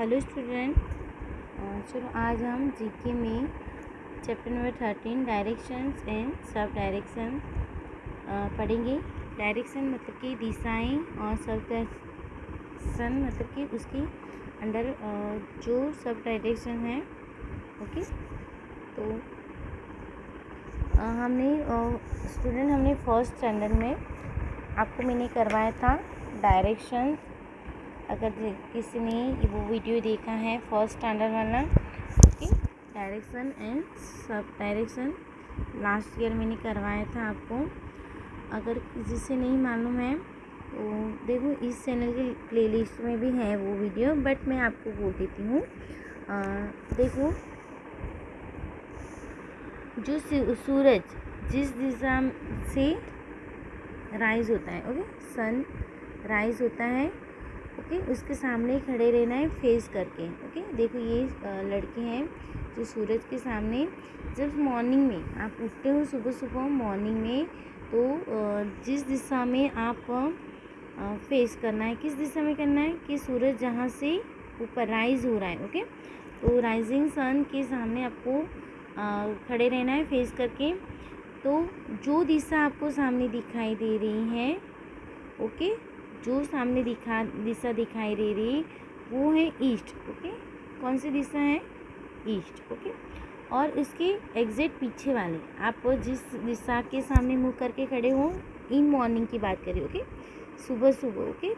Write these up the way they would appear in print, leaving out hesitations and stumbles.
Hello student. चलो आज हम जीके में chapter number 13 directions and sub direction पढ़ेंगे। डायरेक्शन मतलब कि दिशाएं और सब डायरेक्शन मतलब कि उसकी अंडर जो सब डायरेक्शन है। ओके, तो हमने फर्स्ट स्टैंडर्ड में आपको मैंने करवाया था डायरेक्शन। अगर किसी ने वो वीडियो देखा है फर्स्ट स्टैंडर्ड वाला, okay, direction and sub direction last year मैंने करवाया था आपको। अगर किसी से नहीं मालूम है तो देखो इस चैनल की प्लेलिस्ट में भी है वो वीडियो, बट मैं आपको बोल देती हूँ। देखो, जो सूरज जिस दिशा से राइज होता है, ओके, सन राइज होता है, ओके, उसके सामने खड़े रहना है फेस करके। ओके, देखो ये लड़के हैं जो सूरज के सामने, जब मॉर्निंग में आप उठते हो सुबह सुबह मॉर्निंग में, तो जिस दिशा में आप फेस करना है, किस दिशा में करना है कि सूरज जहाँ से ऊपर राइज हो रहा है, ओके, तो राइजिंग सन के सामने आपको खड़े रहना है फेस करके। तो जो दिशा आपको सामने दिखाई दे रही है, ओके, जो सामने दिशा दिखाई दे रही वो है ईस्ट। ओके, कौन सी दिशा है? ईस्ट। ओके, और उसके एग्जैक्ट पीछे वाले आप जिस दिशा के सामने मुँह करके खड़े हो, इन मॉर्निंग की बात करें, ओके, सुबह सुबह, ओके,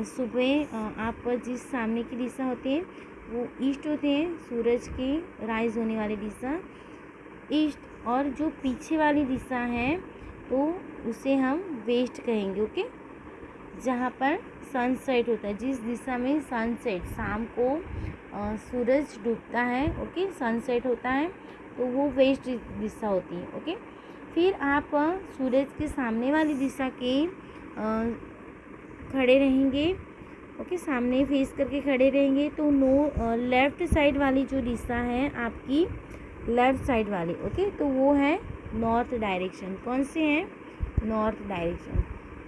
सुबह आप जिस सामने की दिशा होती है वो ईस्ट होते हैं, सूरज की राइज होने वाली दिशा ईस्ट, और जो पीछे वाली दिशा है तो उसे हम वेस्ट कहेंगे। ओके, जहाँ पर सनसेट होता है, जिस दिशा में सनसेट शाम को सूरज डूबता है, ओके, सनसेट होता है, तो वो वेस्ट दिशा होती है। ओके, फिर आप सूरज के सामने वाली दिशा के खड़े रहेंगे, ओके, सामने फेस करके खड़े रहेंगे, तो लेफ़्ट साइड वाली जो दिशा है आपकी, लेफ़्ट साइड वाली, ओके, तो वो है नॉर्थ डायरेक्शन। कौन से हैं? North direction.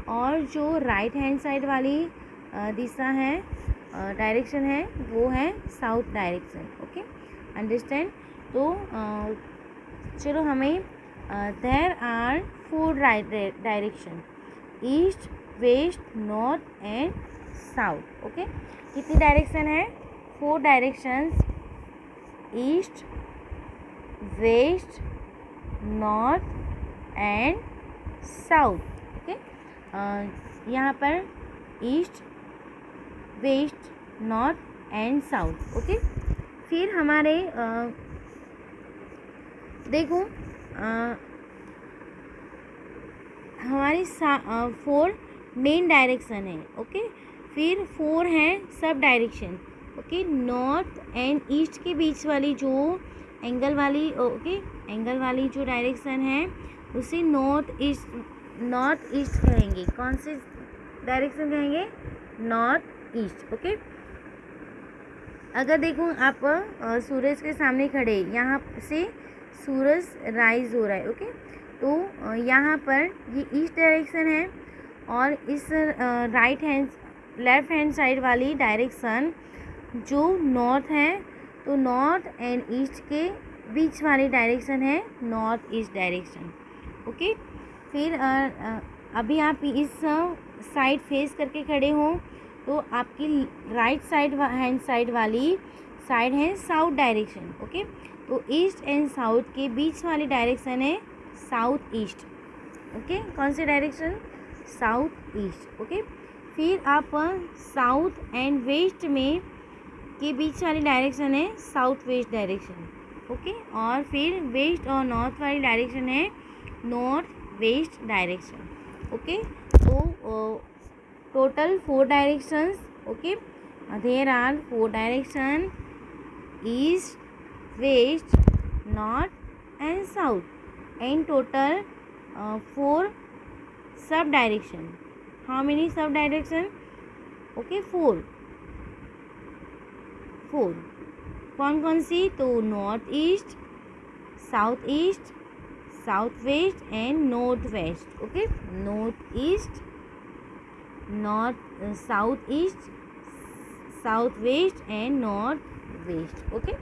और जो राइट हैंड साइड वाली दिशा है, डायरेक्शन है, वो है साउथ डायरेक्शन। Okay, understand. तो चलो हमें there are 4 direction, east, west, north and south. Okay, कितनी डायरेक्शन है? 4 directions, east, west, north and south. Okay, यहाँ पर east, west, north and south. Okay, फिर हमारे देखो हमारी 4 मेन डायरेक्शन है। ओके, फिर 4 हैं सब direction. Okay, north and east के बीच वाली जो एंगल वाली, ओके, एंगल वाली जो डायरेक्शन है उसे नॉर्थ ईस्ट कहेंगे। कौन से डायरेक्शन कहेंगे? North east. ओके, अगर देखो आप सूरज के सामने खड़े, यहाँ से सूरज राइज हो रहा है, ओके, तो यहाँ पर ये ईस्ट डायरेक्शन है, और इस लेफ्ट हैंड साइड वाली डायरेक्शन जो नॉर्थ है, तो नॉर्थ एंड ईस्ट के बीच वाली डायरेक्शन है नॉर्थ ईस्ट डायरेक्शन। ओके, फिर अभी आप इस साइड फेस करके खड़े हो, तो आपकी राइट साइड हैंड साइड वाली साइड है साउथ डायरेक्शन। ओके, तो ईस्ट एंड साउथ के बीच वाली डायरेक्शन है साउथ ईस्ट। ओके, कौन सी डायरेक्शन? South east. ओके, फिर आप साउथ एंड वेस्ट में के बीच वाली डायरेक्शन है साउथ वेस्ट डायरेक्शन। ओके, और फिर वेस्ट और नॉर्थ वाली डायरेक्शन है नॉर्थ वेस्ट डायरेक्शन। ओके, तो total 4 directions. Okay, there are 4 direction, east, west, north and south, and total 4 sub direction. How many sub direction? Okay, 4 कौन कौन सी? तो north east, south east, south west and north west. Okay, north east, north south east, south west and north west. Okay,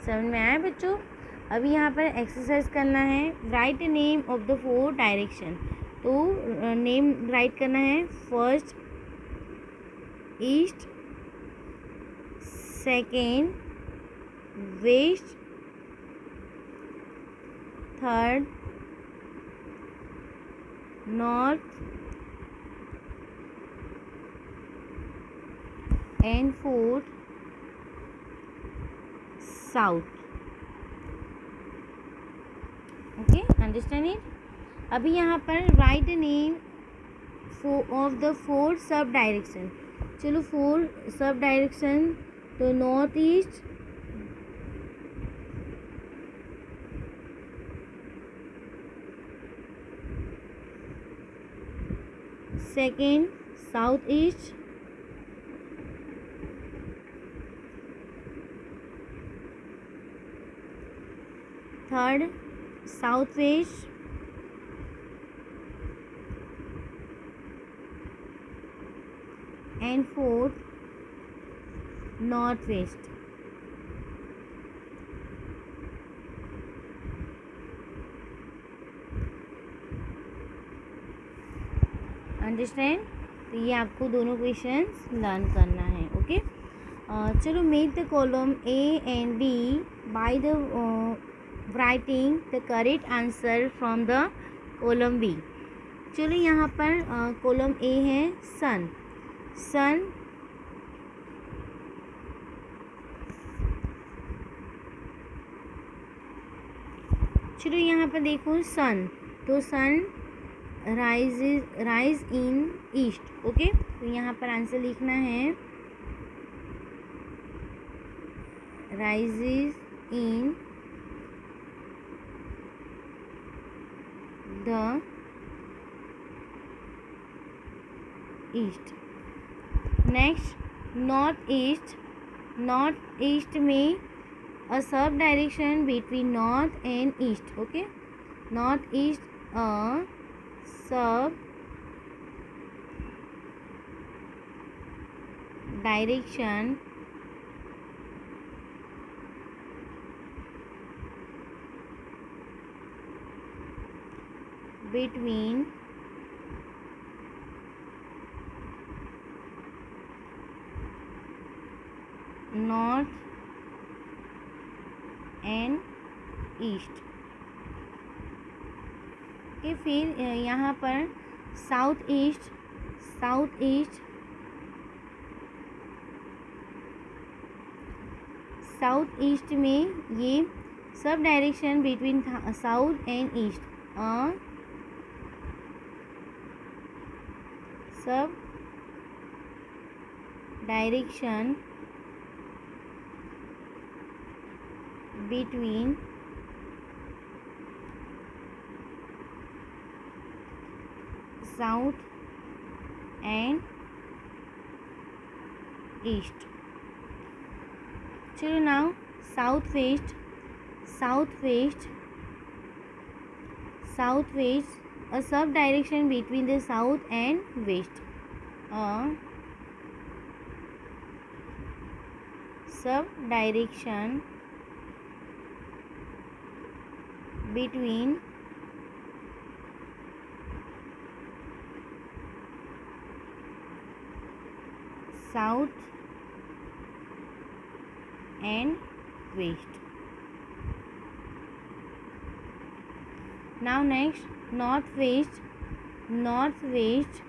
समझ में आया बच्चों? अभी यहाँ पर एक्सरसाइज करना है। Write name of the 4 direction. तो नेम राइट करना है। First east, second west, third north and fourth south. Okay, understand it? अभी यहाँ पर right name of the 4 sub direction. चलो 4 सब डायरेक्शन। तो north east, second south east, third south west, and fourth north west. Understand? तो ये आपको दोनों questions learn करना है। ओके, चलो make the column A and B by the writing the correct answer from the column B. चलो यहाँ पर कॉलम ए है सन। सन चलो यहाँ पर देखो सन, तो sun rise in east. Okay, तो यहाँ पर आंसर लिखना है rises in the east. Next north east. North east में a sub direction between north and east. Okay, north east a sub direction between north and east। के फिर यहाँ पर south east. South east south east में ये sub direction between south and east sub direction between south and east। चलो now south west। south west south west a sub direction between the south and west a sub direction between south and west। now next north west। north west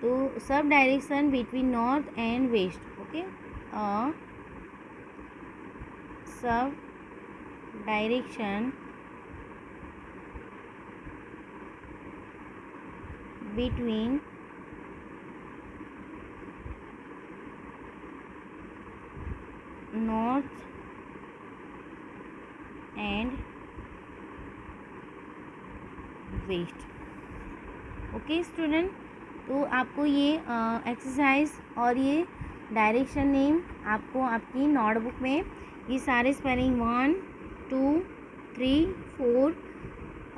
तो सब direction between north and west. Okay, sub direction between north and west। Okay student, तो आपको ये exercise और ये direction name आपको आपकी notebook में ये सारे स्पेलिंग 1 2 3 4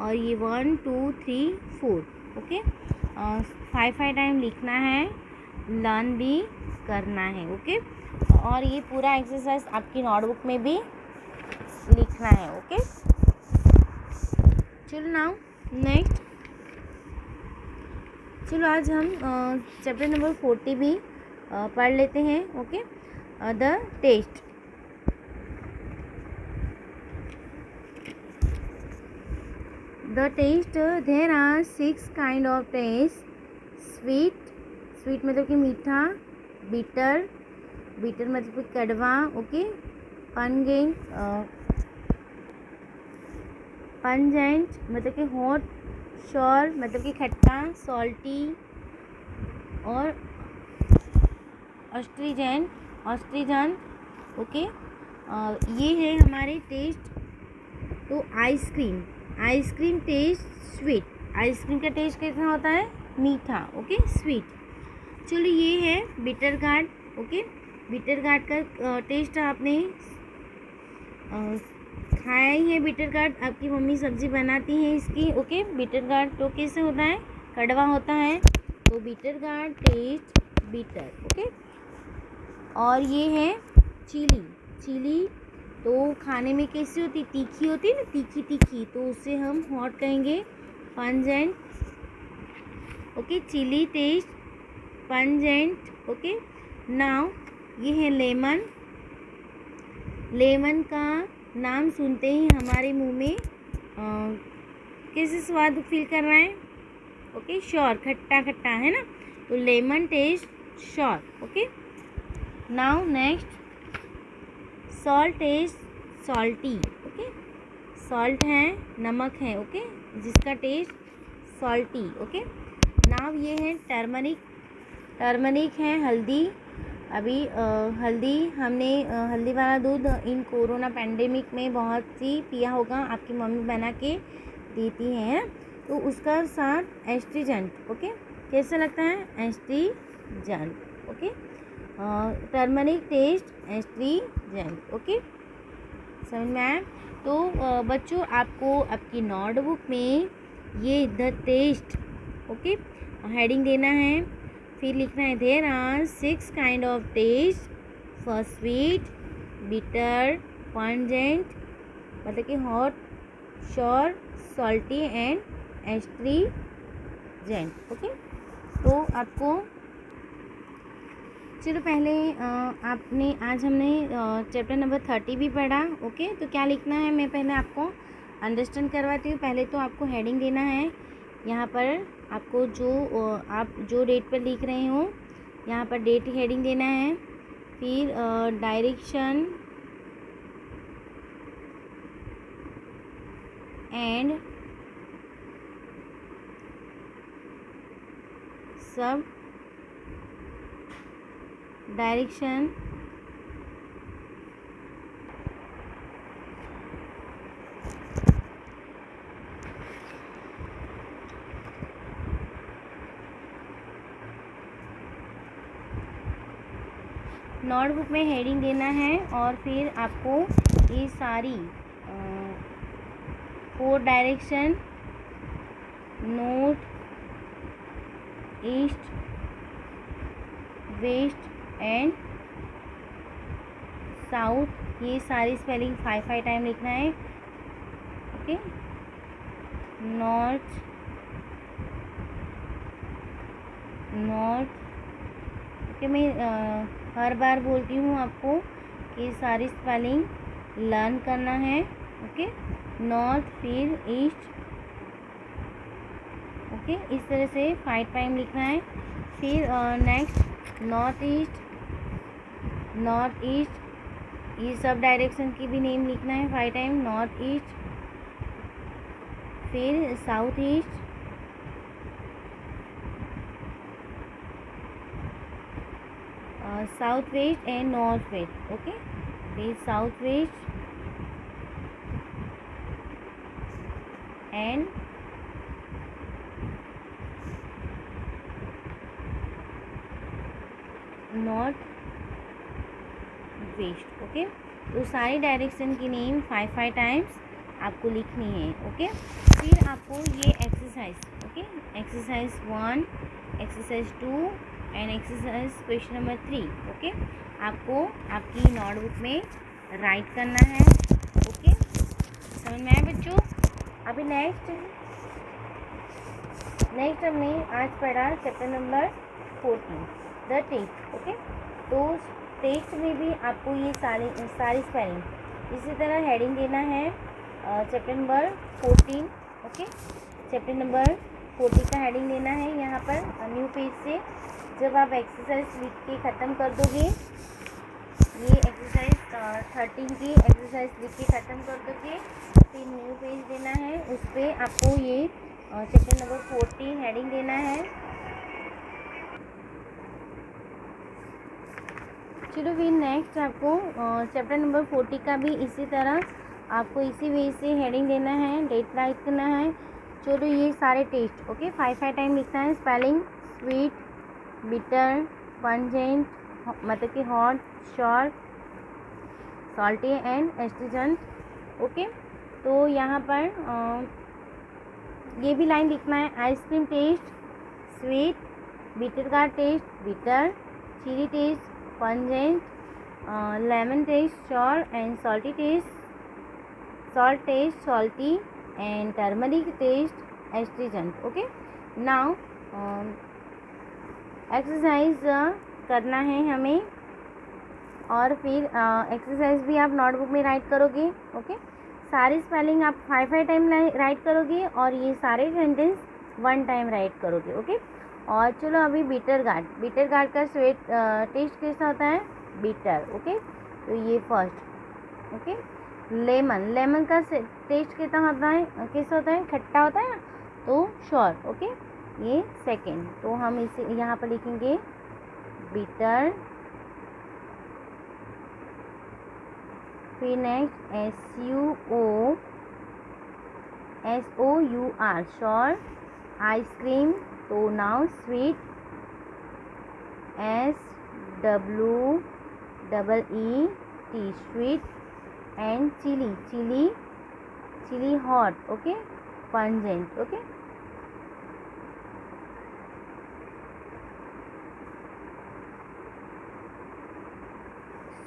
और ये 1 2 3 4 ओके 5 टाइम लिखना है लर्न भी करना है। ओके, और ये पूरा एक्सरसाइज आपकी नोटबुक में भी लिखना है। ओके, चलो नाउ नेक्स्ट, चलो आज हम चैप्टर नंबर 40 भी पढ़ लेते हैं। Okay, the taste. The taste, there are 6 kind of taste. Sweet मतलब कि मीठा, बिटर मतलब कि कड़वा। ओके, पंजेंट मतलब कि हॉट, श्योर मतलब कि खट्टा, सॉल्टी और ऑस्ट्रीजन। ओके, ये है हमारे टेस्ट। तो आइसक्रीम टेस्ट स्वीट, आइसक्रीम का टेस्ट कैसा होता है? मीठा। Okay, sweet. चलो ये है bitter gourd. Okay, bitter gourd का टेस्ट आपने खाया ही है। बिटर गार्ड आपकी मम्मी सब्जी बनाती है इसकी। ओके, बिटर गार्ड तो कैसे होता है? कड़वा होता है। तो bitter gourd test bitter. Okay, और ये है चिली तो खाने में कैसी होती? तीखी होती है ना, तीखी, तो उसे हम हॉट कहेंगे, pungent. Okay, chilli taste pungent. Okay, now ये है लेमन का नाम सुनते ही हमारे मुंह में कैसे स्वाद फील कर रहा है? ओके, श्योर, खट्टा है ना, तो lemon taste sour. Okay, now next, salt taste salty. Okay, salt है, नमक है। ओके, जिसका टेस्ट सॉल्टी। ओके, नाउ ये है टर्मरिक है, हल्दी। अभी हल्दी हमने हल्दी वाला दूध इन कोरोना पैंडेमिक में बहुत सी पिया होगा, आपकी मम्मी बना के देती हैं, तो उसका साथ एस्ट्रीजेंट। ओके, कैसा लगता है? Astringent. Okay, turmeric taste astringent. Okay, समझ में आया? तो बच्चों, आपको आपकी नोटबुक में ये द टेस्ट, ओके, हेडिंग देना है। फिर लिखना है there are 6 kind of taste for sweet, bitter, pungent मतलब कि hot, sour, salty and astringent. Okay, तो आपको चलो पहले आज हमने चैप्टर नंबर 30 भी पढ़ा। ओके, तो क्या लिखना है मैं पहले आपको अंडरस्टैंड करवाती हूँ। पहले तो आपको हेडिंग देना है। यहाँ पर आपको आप जो डेट पर लिख रहे हो, यहाँ पर डेट हेडिंग देना है। फिर direction and sub direction notebook में हेडिंग देना है। और फिर आपको ये सारी 4 direction, north, east, west and south, ये सारी स्पेलिंग 5 टाइम लिखना है। ओके, नॉर्थ, ओके, मैं हर बार बोलती हूँ आपको कि सारी स्पेलिंग लर्न करना है। ओके, नॉर्थ, फिर ईस्ट। ओके, इस तरह से 5 टाइम लिखना है। फिर नेक्स्ट नॉर्थ ईस्ट, ये सब डायरेक्शन की भी नेम लिखना है 5 टाइम, नॉर्थ ईस्ट। फिर south east, south west and north west. Okay, फिर south west and north west. Okay, तो सारी डायरेक्शन की नेम 5 टाइम्स आपको लिखनी है। ओके, फिर आपको ये exercise, okay, exercise 1, exercise 2 and exercise question number 3। Okay, आपको आपकी नोटबुक में राइट करना है। ओके, समझ में आया बच्चों? अभी नेक्स्ट हमने आज पढ़ा chapter number 14 the taste. Okay, तो टेस्ट में भी आपको ये सारी स्पेलिंग इसी तरह हेडिंग देना है chapter number 14। Okay, chapter number 14 का हेडिंग देना है यहाँ पर न्यू पेज से। जब आप एक्सरसाइज लिख के ख़त्म कर दोगे, ये एक्सरसाइज 13 की एक्सरसाइज लिख के ख़त्म कर दोगे, फिर न्यू पेज देना है, उस पर आपको ये चैप्टर नंबर 14 हेडिंग देना है। चलो फिर नेक्स्ट आपको चैप्टर नंबर 40 का भी इसी तरह आपको इसी वे से हेडिंग देना है, डेट राइट करना है। चलो ये सारे टेस्ट ओके 5 टाइम लिखना है। स्पेलिंग स्वीट, बिटर, पंजेंट मतलब कि hot, sour, salty and astringent. Okay, तो यहाँ पर ये भी लाइन लिखना है। आइसक्रीम टेस्ट स्वीट, बिटर का taste bitter, chilli taste pungent, lemon taste sour and salty taste salt taste salty and turmeric taste astringent। Okay, now exercise करना है हमें, और फिर एक्सरसाइज भी आप नोटबुक में राइट करोगे। ओके, सारी स्पेलिंग आप 5 टाइम राइट करोगे और ये सारे सेंटेंस 1 टाइम राइट करोगे। ओके, और चलो अभी बिटर गार्ड का स्वीट टेस्ट कैसा होता है? बिटर। ओके, तो ये फर्स्ट। ओके, लेमन का टेस्ट कैसा होता है? खट्टा होता है, तो श्योर। ओके, ये सेकेंड। तो हम इसे यहाँ पर लिखेंगे बिटर। फिर नेक्स्ट SUOUR श्योर। आइसक्रीम, तो now sweet SWEET sweet and chilli hot. Okay, pungent. Okay,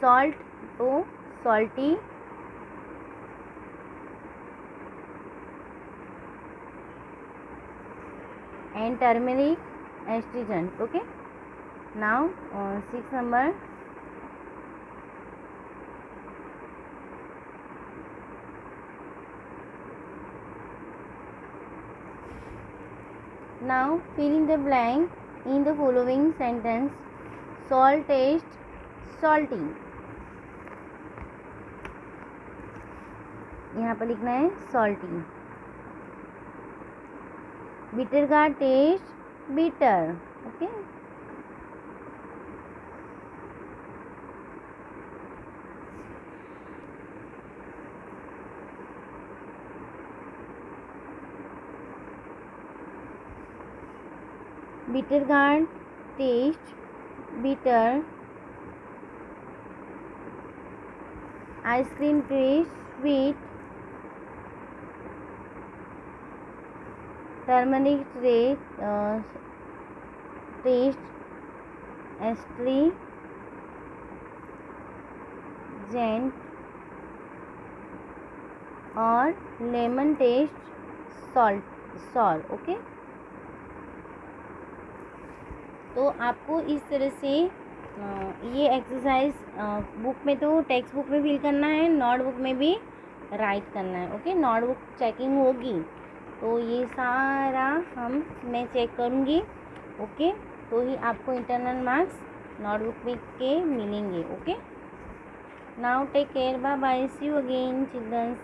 salt, तो salty, and turmeric astringent. Okay, now 6 number now fill in the blank in the following sentence। salt taste salty, यहाँ पर लिखना है salty। bitter का taste bitter। Okay, bitter का taste bitter, ice cream taste sweet, turmeric taste astringent, और lemon taste sour. Okay, तो आपको इस तरह से ये एक्सरसाइज बुक में तो टेक्स्ट बुक में फिल करना है, नोटबुक में भी राइट करना है। ओके, नोटबुक चेकिंग होगी तो ये सारा मैं चेक करूँगी। ओके, तो ही आपको इंटरनल मार्क्स नोटबुक में के मिलेंगे। Okay, now take care, bye bye, see you again children's.